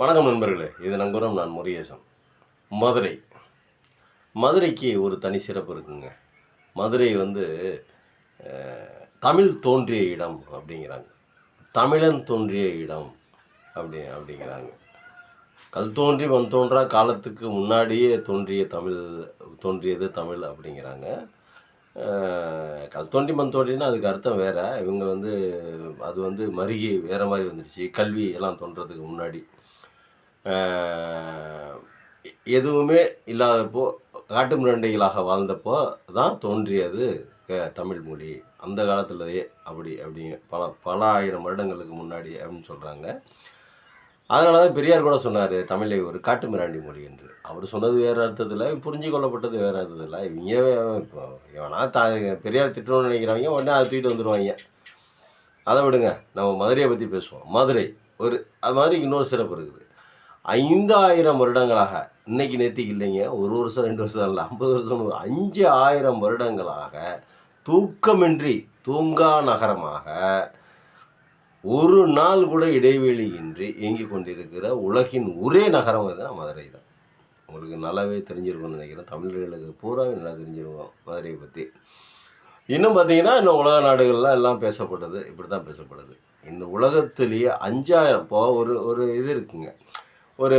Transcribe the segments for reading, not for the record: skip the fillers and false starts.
வணக்கம் நண்பர்களே, இது நங்கூரம். நான் முருகேசன். மதுரை. மதுரைக்கு ஒரு தனி சிறப்பு இருக்குங்க. மதுரை வந்து தமிழ் தோன்றிய இடம் அப்படிங்கிறாங்க. தமிழன் தோன்றிய இடம் அப்படிங்கிறாங்க. கல் தோன்றி மண் தோன்றா காலத்துக்கு முன்னாடியே தோன்றியது தமிழ் அப்படிங்கிறாங்க. கல் தோன்றி மண் தோன்றினா அதுக்கு அர்த்தம் வேறு. இவங்க வந்து அது வந்து மருகி வேறு மாதிரி வந்துருச்சு. கல்வி எல்லாம் தோன்றதுக்கு முன்னாடி. எதுவுமே இல்லாதப்போ காட்டு மிராண்டிகளாக வாழ்ந்தப்போ தான் தோன்றியது தமிழ் மொழி. அந்த காலத்திலேயே அப்படிங்க பல பல ஆயிரம் வருடங்களுக்கு முன்னாடி அப்படின்னு சொல்கிறாங்க. அதனால தான் பெரியார் கூட சொன்னார், தமிழை ஒரு காட்டு மிராண்டி மொழி என்று. அவர் சொன்னது வேறு அர்த்தத்தில், புரிஞ்சு கொள்ளப்பட்டது வேறு அர்த்தத்தில். இவங்க இப்போ இவனா பெரியார் திட்டணும்னு நினைக்கிறாங்க, உடனே அதை தூக்கிட்டு வந்துடுவாங்க. அதை விடுங்க, நம்ம மதுரையை பற்றி பேசுவோம். மதுரை அது மாதிரி இன்னொரு சிறப்பு இருக்குது. 5000 வருடங்களாக, இன்னைக்கு நேற்றுக்கு இல்லைங்க, 1 வருஷம் 2 வருஷம் இல்லை, 50 வருஷம் 5000 வருடங்களாக தூக்கமின்றி தூங்கா நகரமாக ஒரு நாள் கூட இடைவெளியின்றி இயங்கிக் கொண்டிருக்கிற உலகின் ஒரே நகரம் தான் மதுரை தான். உங்களுக்கு நல்லாவே தெரிஞ்சிருக்கும்னு நினைக்கிறேன். தமிழர்களுக்கு பூராவே நல்லா தெரிஞ்சிருக்கும் மதுரையை பற்றி. இன்னும் பார்த்தீங்கன்னா, இன்னும் உலக நாடுகள்லாம் எல்லாம் பேசப்படுது. இப்படி தான் பேசப்படுது. இந்த உலகத்திலேயே 5000 இப்போ ஒரு இது இருக்குங்க. ஒரு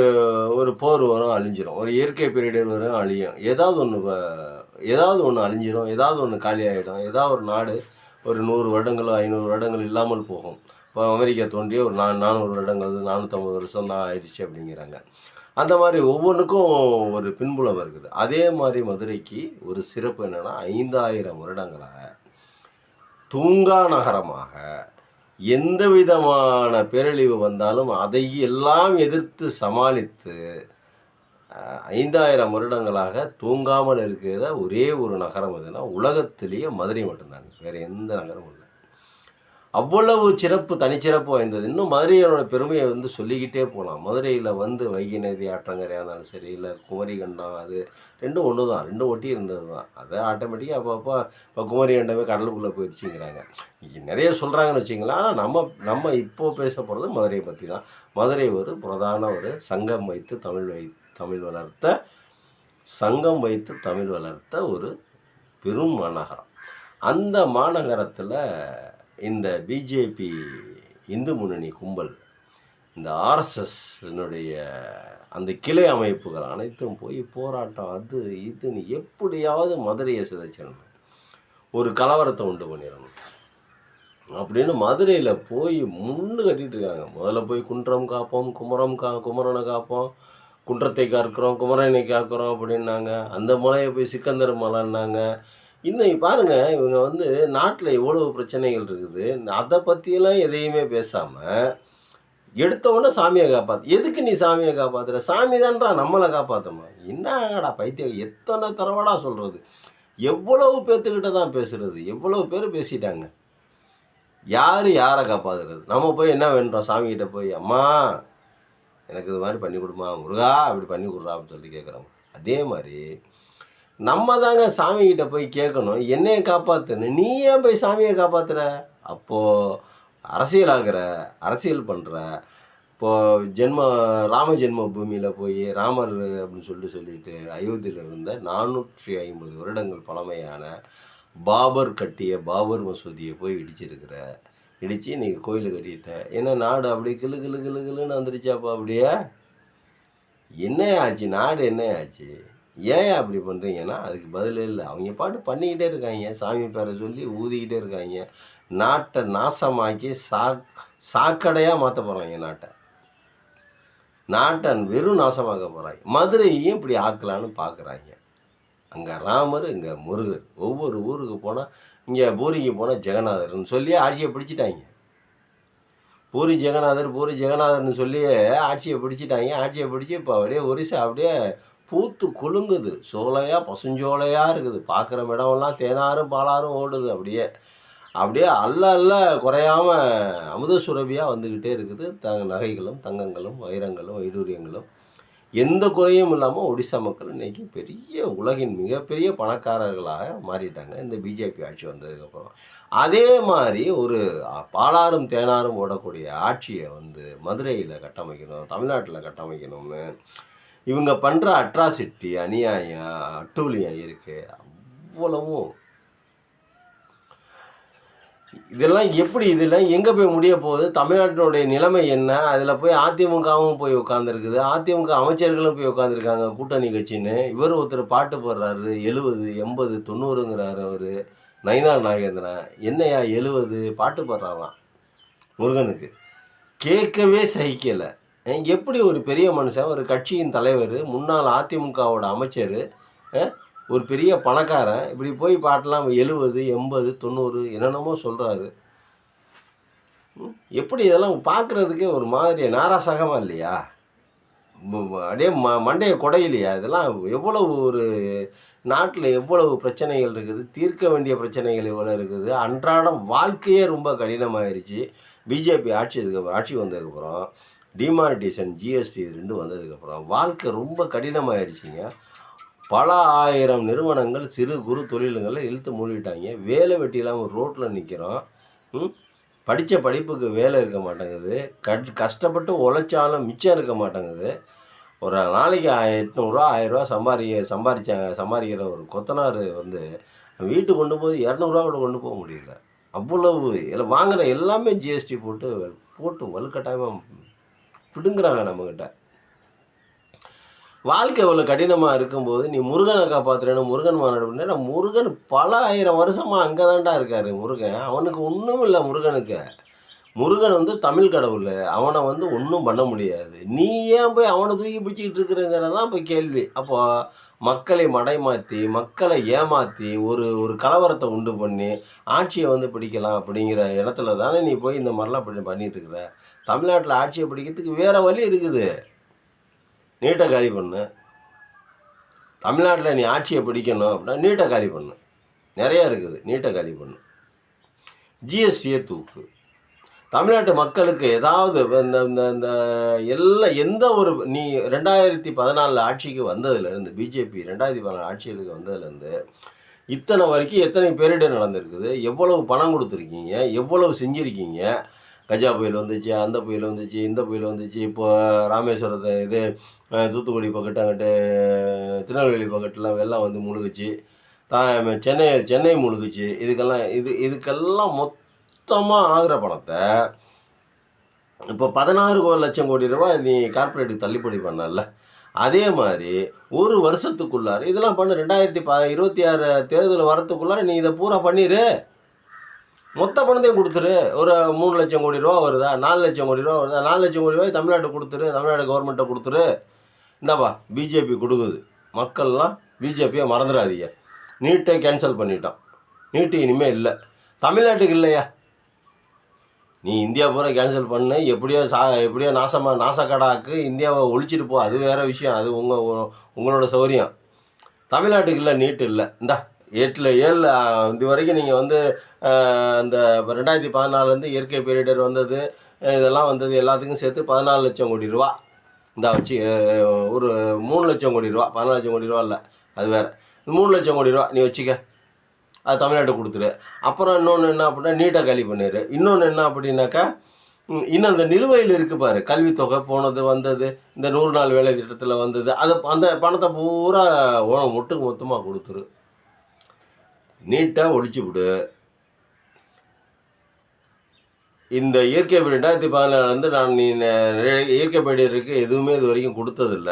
ஒரு போர் வரும், அழிஞ்சிரும். ஒரு இயற்கை பேரிடர் வரும், அழியும். ஏதாவது ஒன்று அழிஞ்சிரும், ஏதாவது ஒன்று காலியாகிடும். ஏதாவது ஒரு நாடு ஒரு 100 வருடங்களோ 500 வருடங்கள் இல்லாமல் போகும். இப்போ அமெரிக்கா தோன்றிய ஒரு 400 வருடங்கள் 450 வருஷம் தான் ஆயிடுச்சு அப்படிங்கிறாங்க. அந்த மாதிரி ஒவ்வொன்றுக்கும் ஒரு பின்புலம் இருக்குது. அதே மாதிரி மதுரைக்கு ஒரு சிறப்பு என்னென்னா, 5000 வருடங்களாக தூங்கா நகரமாக எந்த விதமான பேரழிவு வந்தாலும் அதை எல்லாம் எதிர்த்து சமாளித்து 5000 வருடங்களாக தூங்காமல் இருக்கிற ஒரே ஒரு நகரம் எதுனா உலகத்திலேயே மதுரை மட்டும்தாங்க. வேறு எந்த நகரமும் இல்லை. அவ்வளவு சிறப்பு, தனிச்சிறப்பு வாய்ந்தது. இன்னும் மதுரையோட பெருமையை வந்து சொல்லிக்கிட்டே போகலாம். மதுரையில் வந்து வைகை நதி ஆற்றங்கரையாக இருந்தாலும் சரி, இல்லை குமரி கண்டம், அது ரெண்டும் ஒன்று தான், ரெண்டும் ஒட்டி இருந்தது தான். அதை ஆட்டோமேட்டிக்காக அப்பப்போ இப்போ குமரி கண்டமே கடலுக்குள்ளே போயிடுச்சுங்கிறாங்க. நிறைய சொல்கிறாங்கன்னு வச்சிங்களேன். ஆனால் நம்ம இப்போது பேச போகிறது மதுரையை பற்றி தான். மதுரை ஒரு பிரதான ஒரு சங்கம் வைத்து தமிழ் வளர்த்த ஒரு பெரும் மாநகரம். அந்த மாநகரத்தில் இந்த பிஜேபி இந்து முன்னணி கும்பல், இந்த ஆர்எஸ்எஸ் அந்த கிளை அமைப்புகள் அனைத்தும் போய் போராட்டம் அது இதுன்னு எப்படியாவது மதுரையை சிதைச்சிடணும், ஒரு கலவரத்தை உண்டு பண்ணிடணும் அப்படின்னு மதுரையில் போய் முன்னு கட்டிகிட்டு இருக்காங்க. முதல்ல போய் குன்றம் காப்போம், குமரனை காப்போம், குன்றத்தை காக்கிறோம், குமரனை காக்கிறோம் அப்படின்னாங்க. அந்த மலையை போய் சிக்கந்தர் மலைன்னாங்க. இன்னைக்கு பாருங்கள், இவங்க வந்து நாட்டில் எவ்வளோ பிரச்சனைகள் இருக்குது, அதை பற்றியெல்லாம் எதையுமே பேசாமல் எடுத்தவொடனே சாமியை காப்பாற்று. எதுக்கு நீ சாமியை காப்பாற்றுற? சாமி தான்றா நம்மளை காப்பாற்றமா? என்னடா பைத்தியம், எத்தனை தடவைடா சொல்கிறது? எவ்வளவு பேர்த்துக்கிட்ட தான் பேசுகிறது? எவ்வளோ பேர் பேசிட்டாங்க. யாரை காப்பாற்றுறது? நம்ம போய் என்ன வேண்டுறோம் சாமிக்கிட்ட போய், அம்மா எனக்கு இது மாதிரி பண்ணி கொடுமா, முருகா அப்படி பண்ணி கொடுறா அப்படின்னு சொல்லி கேட்குறோம். அதே மாதிரி நம்ம தாங்க சாமிக்கிட்ட போய் கேட்கணும், என்னையை காப்பாற்றுன்னு. நீ ஏன் போய் சாமியை காப்பாற்றுற? அப்போது அரசியல் பண்ணுற. இப்போது ராம ஜென்ம பூமியில் போய் ராமர் அப்படின்னு சொல்லிட்டு அயோத்தியில் இருந்த 450 வருடங்கள் பழமையான பாபர் கட்டிய பாபர் மசூதியை போய் இடித்து இன்றைக்கி கோயில் கட்டிட்ட. ஏன்னா நாடு அப்படியே கிளுன்னு வந்துருச்சாப்பா? அப்படியே என்ன ஆச்சு? நாடு என்ன ஆச்சு? ஏன் அப்படி பண்ணுறீங்கன்னா அதுக்கு பதிலே இல்லை. அவங்க பாட்டு பண்ணிக்கிட்டே இருக்காங்க, சாமி பேரை சொல்லி ஊதிக்கிட்டே இருக்காங்க. நாட்டை நாசமாக்கி சாக்கடையாக மாற்ற போகிறாங்க. நாட்டை வெறும் நாசமாக்க போகிறாங்க. மதுரையும் இப்படி ஆக்கலான்னு பார்க்குறாங்க. அங்கே ராமர், இங்கே முருகர். ஒவ்வொரு ஊருக்கு போனால், இங்கே பூரிக்கு போனால் ஜெகநாதர்னு சொல்லி ஆட்சியை பிடிச்சிட்டாங்க. பூரி ஜெகநாதர்னு சொல்லி ஆட்சியை பிடிச்சி இப்போ அப்படியே ஒரிசா அப்படியே பூத்து குலுங்குது. பசுஞ்சோலையாக இருக்குது. பார்க்குற இடமெல்லாம் தேனாரும் பாலாரும் ஓடுது. அப்படியே அல்ல குறையாமல் அமுத சுரபியாக வந்துக்கிட்டே இருக்குது. நகைகளும் தங்கங்களும் வைரங்களும் வைடூரியங்களும் எந்த குறையும் இல்லாமல் ஒடிசா மக்கள் இன்றைக்கி பெரிய உலகின் மிகப்பெரிய பணக்காரர்களாக மாறிட்டாங்க இந்த பிஜேபி ஆட்சி வந்ததுக்கப்புறம். அதே மாதிரி ஒரு பாலாறும் தேனாரும் ஓடக்கூடிய ஆட்சியை வந்து மதுரையில் கட்டமைக்கணும், தமிழ்நாட்டில் கட்டமைக்கணும்னு இவங்க பண்ணுற அட்ராசிட்டி, அநியாயம், அட்டூழியம் இருக்குது. அவ்வளவும் இதெல்லாம் எங்கே போய் முடிய போகுது? தமிழ்நாட்டினுடைய நிலைமை என்ன? அதில் போய் அதிமுகவும் போய் உட்காந்துருக்குது. அதிமுக அமைச்சர்களும் போய் உட்காந்துருக்காங்க கூட்டணி கட்சின்னு. இவர் ஒருத்தர் பாட்டு போடுறாரு 70, 80, 90ங்கிறாரு அவர் நயினார் நாகேந்திரன். என்னையா 70 பாட்டு பாடுறாராம் முருகனுக்கு. கேட்கவே சகிக்கலை. எப்படி ஒரு பெரிய மனுஷன், ஒரு கட்சியின் தலைவர், முன்னாள் அதிமுகவோட அமைச்சர், ஒரு பெரிய பணக்காரன் இப்படி போய் பாட்டெல்லாம் 70, 80, 90 என்னென்னமோ சொல்கிறாரு. எப்படி இதெல்லாம் பார்க்குறதுக்கே ஒரு மாதிரி நாராசகமாக இல்லையா? அப்படியே மண்டையை குடையிலையா? இதெல்லாம் எவ்வளவு ஒரு நாட்டில் எவ்வளவு பிரச்சனைகள் இருக்குது, தீர்க்க வேண்டிய பிரச்சனைகள் எவ்வளோ இருக்குது. அன்றாடம் வாழ்க்கையே ரொம்ப கடினமாயிருச்சு. பிஜேபி ஆட்சி வந்ததுக்கப்புறம் டிமானிட்டேஷன், ஜிஎஸ்டி 2 வந்ததுக்கப்புறம் வாழ்க்கை ரொம்ப கடினமாயிருச்சுங்க. பல ஆயிரம் நிறுவனங்கள் சிறு குறு தொழிலுங்களை இழுத்து மூடிட்டாங்க. வேலை வெட்டி இல்லாமல் ரோட்டில் நிற்கிறோம். படித்த படிப்புக்கு வேலை இருக்க மாட்டேங்குது. கஷ்டப்பட்டு உழைச்சாலும் மிச்சம் இருக்க மாட்டேங்குது. ஒரு நாளைக்கு 800 1000 சம்பாதிக்கிற ஒரு கொத்தனார் வந்து வீட்டுக்கு கொண்டு போய் 200 கூட கொண்டு போக முடியல. அவ்வளவு இதில் வாங்குகிற எல்லாமே ஜிஎஸ்டி போட்டு வலுக்கட்டாயமாக பிடுங்குறாங்க நம்மக்கிட்ட. வாழ்க்கை இவ்வளோ கடினமாக இருக்கும்போது நீ முருகனை காப்பாற்றுறேன்னு முருகன் மாநாடு பண்ண. முருகன் பல ஆயிரம் வருஷமாக அங்கே தான்டா இருக்கார் முருகன். அவனுக்கு ஒன்றும் இல்லை முருகனுக்கு. முருகன் வந்து தமிழ் கடவுள். அவனை வந்து ஒன்றும் பண்ண முடியாது. நீ ஏன் போய் அவனை தூக்கி பிடிச்சிக்கிட்டு இருக்கிறங்கிறதான் இப்போ கேள்வி. அப்போ மக்களை மடைமாற்றி, மக்களை ஏமாற்றி, ஒரு கலவரத்தை உண்டு பண்ணி ஆட்சியை வந்து பிடிக்கலாம் அப்படிங்கிற இடத்துல தானே நீ போய் இந்த மாதிரிலாம் பண்ணிகிட்டு இருக்கிற. தமிழ்நாட்டில் ஆட்சியை பிடிக்கிறதுக்கு வேறு வழி இருக்குது. நீட்டை காலி பண்ணு. தமிழ்நாட்டில் நீ ஆட்சியை பிடிக்கணும் அப்படின்னா நீட்டை காலி பண்ணு. நிறையா இருக்குது. நீட்டை காலி பண்ணு. ஜிஎஸ்டியை தூக்கு. தமிழ்நாட்டு மக்களுக்கு ஏதாவது இந்த இந்த இந்த எந்த ஒரு நீ 2014 ஆட்சிக்கு வந்ததுலேருந்து, பிஜேபி 2014 ஆட்சிகளுக்கு வந்ததுலேருந்து இத்தனை வரைக்கும் எத்தனை பேரிடர் நடந்திருக்குது, எவ்வளவு பணம் கொடுத்துருக்கீங்க, எவ்வளவு செஞ்சுருக்கீங்க. கஜா புயல் வந்துச்சு, அந்த புயல் வந்துச்சு, இந்த புயல் வந்துச்சு. இப்போ ராமேஸ்வரத்தை தூத்துக்குடி பக்கத்து அங்கிட்டு திருநெல்வேலி பக்கத்துலாம் வெள்ளம் வந்து முழுகுச்சு. சென்னை முழுகுச்சு. இதுக்கெல்லாம் மொத்தமாக ஆகிற பணத்தை இப்போ 16 லட்சம் கோடி ரூபாய் நீ கார்ப்பரேட்டுக்கு தள்ளுபடி பண்ணல. அதே மாதிரி ஒரு வருஷத்துக்குள்ளார இதெல்லாம் பண்ணு. 2026 தேர்தல் வரத்துக்குள்ளார நீ இதை பூரா பண்ணிடு. மொத்த பணத்தையும் கொடுத்துரு. ஒரு 3 லட்சம் கோடி ரூபா வருதா, 4 லட்சம் கோடி ரூபா வருதா, 4 லட்சம் கோடி ரூபாய் தமிழ்நாட்டுக்கு கொடுத்துரு. தமிழ்நாடு கவர்மெண்ட்டை கொடுத்துரு. இந்தாப்பா பிஜேபி கொடுக்குது. மக்கள்லாம் பிஜேபியை மறந்துடாதீங்க. நீட்டை கேன்சல் பண்ணிட்டான். நீட்டு இனிமேல் இல்லை. தமிழ்நாட்டுக்கு இல்லையா? நீ இந்தியா பூரா கேன்சல் பண்ணு. எப்படியோ நாசக்கடாக்கு இந்தியாவை ஒழிச்சிட்டு போ. அது வேறு விஷயம். அது உங்களோட சௌரியம். தமிழ்நாட்டுக்கு இல்லை, நீட்டு இல்லை. இந்தா 7 இது வரைக்கும் நீங்கள் வந்து இந்த 2014 இயற்கை பேரிடர் வந்தது, இதெல்லாம் வந்தது, எல்லாத்துக்கும் சேர்த்து 14 லட்சம் கோடி ரூபா. இந்த வச்சு ஒரு 3 லட்சம் கோடி ரூபா. 14 லட்சம் கோடி ரூபா இல்லை, அது வேறு. 3 லட்சம் கோடி ரூபா நீ வச்சுக்க. அது தமிழ்நாட்டுக்கு கொடுத்துரு. அப்புறம் இன்னொன்று என்ன அப்படின்னா நீட்டை காலி பண்ணிடு. இன்னொன்று என்ன அப்படின்னாக்கா, இன்னும் இந்த நிலுவையில் இருக்குது பாரு, கல்வித்தொகை போனது வந்தது, இந்த 100 நாள் வேலை திட்டத்தில் வந்தது, அந்த பணத்தை பூரா மொத்தமாக கொடுத்துரு. நீட்டை ஒழிச்சு விடு. இந்த இயற்கை பேரிடர் 2014 நான் இயற்கை பேரிடருக்கு எதுவுமே இது வரைக்கும் கொடுத்ததில்ல.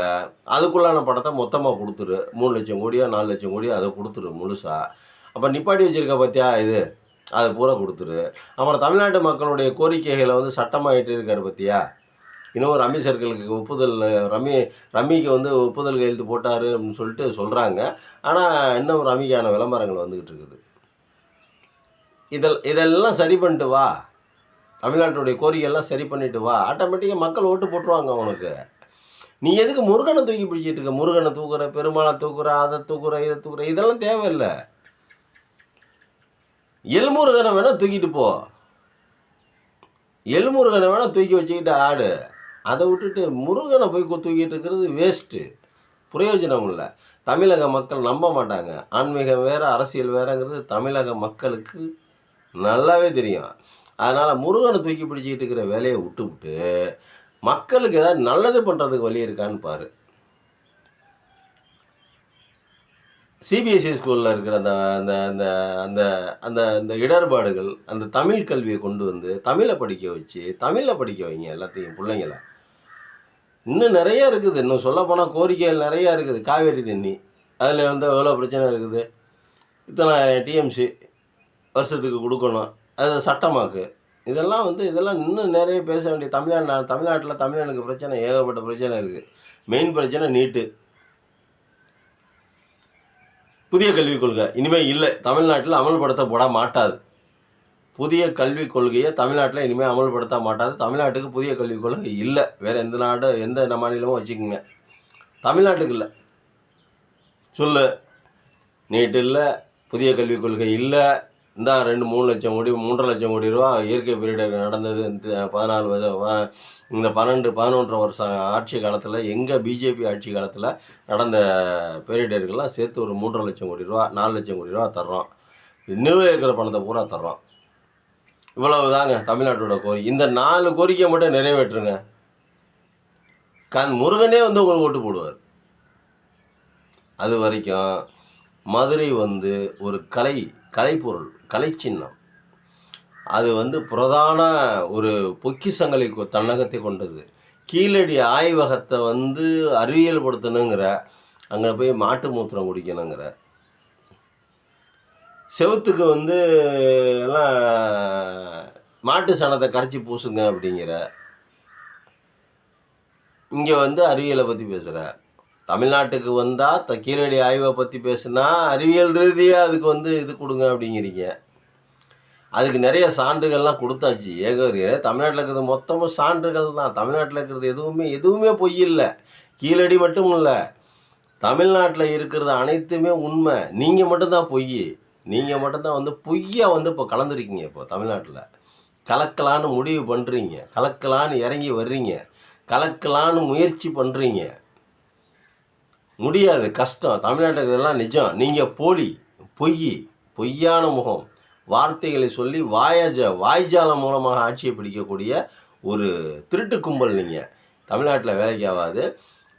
அதுக்குள்ளான பணத்தை மொத்தமாக கொடுத்துரு. 3 லட்சம் கோடியோ 4 லட்சம் கோடியோ அதை கொடுத்துரு முழுசாக. அப்போ நிப்பாட்டி வச்சுருக்க பார்த்தியா இது, அதை பூரா கொடுத்துரு. அப்புறம் தமிழ்நாட்டு மக்களுடைய கோரிக்கைகளை வந்து சட்டமாகிட்டு இருக்காரு பார்த்தியா. இன்னும் ரம்மி சர்க்கிளுக்கு ஒப்புதல், ரம்மிக்கு வந்து ஒப்புதல் கையெழுத்து போட்டார் அப்படின்னு சொல்லிட்டு சொல்கிறாங்க. ஆனால் இன்னும் ரம்மிக்கான விளம்பரங்கள் வந்துக்கிட்டு இருக்குது. இதெல்லாம் சரி பண்ணிட்டு வா. தமிழ்நாட்டுடைய கோரிக்கையெல்லாம் சரி பண்ணிட்டு வா. ஆட்டோமேட்டிக்காக மக்கள் ஓட்டு போட்டுருவாங்க உனக்கு. நீ எதுக்கு முருகனை தூக்கி பிடிச்சிட்டு இருக்க? முருகனை தூக்குற, பெருமாளை தூக்குற, அதை தூக்குற, இதை தூக்குற, இதெல்லாம் தேவையில்லை. எல்முருகனை வேணால் தூக்கிட்டு போ. எல்முருகனை வேணால் தூக்கி வச்சுக்கிட்டு ஆடு. அதை விட்டுட்டு முருகனை போய் தூக்கிட்டு இருக்கிறது வேஸ்ட்டு, பிரயோஜனம் இல்லை. தமிழக மக்கள் நம்ப மாட்டாங்க. ஆன்மீகம் வேறு, அரசியல் வேறுங்கிறது தமிழக மக்களுக்கு நல்லாவே தெரியும். அதனால் முருகனை தூக்கி பிடிச்சிக்கிட்டு இருக்கிற வேலையை விட்டுவிட்டு மக்களுக்கு ஏதாவது நல்லது பண்ணுறதுக்கு வழி இருக்கான்னு பாரு. சிபிஎஸ்சி ஸ்கூலில் இருக்கிற அந்த அந்த அந்த அந்த அந்த அந்த இடர்பாடுகள், அந்த தமிழ் கல்வியை கொண்டு வந்து தமிழை படிக்க வச்சு, தமிழில் படிக்க வைங்க எல்லாத்தையும் பிள்ளைங்கள. இன்னும் நிறையா இருக்குது. இன்னும் சொல்லப்போனால் கோரிக்கைகள் நிறையா இருக்குது. காவேரி தண்ணி, அதில் வந்து எவ்வளோ பிரச்சனை இருக்குது. இத்தனை டிஎம்சி வருஷத்துக்கு கொடுக்கணும், அது சட்டமாக்கு. இதெல்லாம் இன்னும் நிறைய பேச வேண்டிய தமிழ்நாட்டில் தமிழனுக்கு பிரச்சனை, ஏகப்பட்ட பிரச்சனை இருக்குது. மெயின் பிரச்சனை நீட்டு. புதிய கல்விக் கொள்கை இனிமேல் இல்லை, தமிழ்நாட்டில் அமல்படுத்தப்பட மாட்டாது. புதிய கல்விக் கொள்கையை தமிழ்நாட்டில் இனிமேல் அமல்படுத்த மாட்டாது. தமிழ்நாட்டுக்கு புதிய கல்விக் கொள்கை இல்லை. வேறு எந்த நாடு, எந்த மாநிலமும் வச்சுக்கோங்க, தமிழ்நாட்டுக்கு இல்லை. சொல்லு, நீட்டு இல்லை, புதிய கல்விக் கொள்கை இல்லை. இந்த 2-3 லட்சம் கோடி, 3.5 லட்சம் கோடி ரூபா இயற்கை பேரிடர் நடந்தது. இந்த 11 வருஷம் ஆட்சி காலத்தில், எங்கள் பிஜேபி ஆட்சி காலத்தில் நடந்த பேரிடர்கள்லாம் சேர்த்து ஒரு 3.5 லட்சம் கோடி ரூபா, 4 லட்சம் கோடி ரூபா தர்றோம். நிலுவையில் இருக்கிற பணத்தை பூரா தர்றோம். இவ்வளவு தாங்க தமிழ்நாட்டோட கோரிக்கை. இந்த 4 கோரிக்கையை மட்டும் நிறைவேற்றுங்க. முருகனே வந்து உங்களுக்கு ஓட்டு போடுவார். அது வரைக்கும் மதுரை வந்து ஒரு கலைப்பொருள், கலை சின்னம். அது வந்து பிரதான ஒரு பொக்கிஷங்களை தன்னகத்தை கொண்டது. கீழடி ஆய்வகத்தை வந்து அறிவியல் படுத்தணுங்கிற, அங்கே போய் மாட்டு மூத்திரம் குடிக்கணுங்கிற, செவுத்துக்கு வந்து எல்லாம் மாட்டு சாணத்தை கரைச்சி பூசுங்க அப்படிங்கிற, இங்கே வந்து அறிவியலை பற்றி பேசுகிற. தமிழ்நாட்டுக்கு வந்தால் கீழடி ஆய்வை பற்றி பேசுனா அறிவியல் ரீதியாக அதுக்கு வந்து இது கொடுங்க அப்படிங்கிறீங்க. அதுக்கு நிறைய சான்றுகள்லாம் கொடுத்தாச்சு. தமிழ்நாட்டில் இருக்கிறது மொத்தமும் சான்றுகள் தான். தமிழ்நாட்டில் இருக்கிறது எதுவுமே பொய் இல்லை. கீழடி மட்டும் இல்லை, தமிழ்நாட்டில் இருக்கிறது அனைத்துமே உண்மை. நீங்கள் மட்டும்தான் பொய். நீங்கள் மட்டும்தான் வந்து பொய்யா வந்து இப்போ கலந்துருக்கீங்க. இப்போ தமிழ்நாட்டில் கலக்கலான்னு முடிவு பண்ணுறீங்க, கலக்கலான்னு இறங்கி வர்றீங்க, கலக்கலான்னு முயற்சி பண்ணுறீங்க. முடியாது, கஷ்டம். தமிழ்நாட்டுக்கு இதெல்லாம் நிஜம். நீங்கள் பொய்யான முகம், வார்த்தைகளை சொல்லி வாய்ஜாலம் மூலமாக ஆட்சியை பிடிக்கக்கூடிய ஒரு திருட்டு கும்பல். நீங்கள் தமிழ்நாட்டில் வேலைக்கு ஆகாது.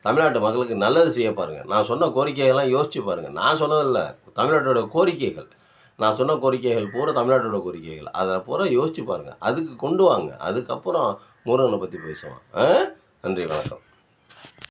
தமிழ்நாட்டு மக்களுக்கு நல்லது செய்ய பாருங்கள். நான் சொன்ன கோரிக்கைகள்லாம் யோசித்து பாருங்கள். நான் சொன்னதில்லை, தமிழ்நாட்டோட கோரிக்கைகள். நான் சொன்ன கோரிக்கைகள் பூரா தமிழ்நாட்டோட கோரிக்கைகள். அதை பூரா யோசித்து பாருங்கள். அதுக்கு கொண்டு வாங்க. அதுக்கப்புறம் முருகனை பற்றி பேசுவான். நன்றி, வணக்கம்.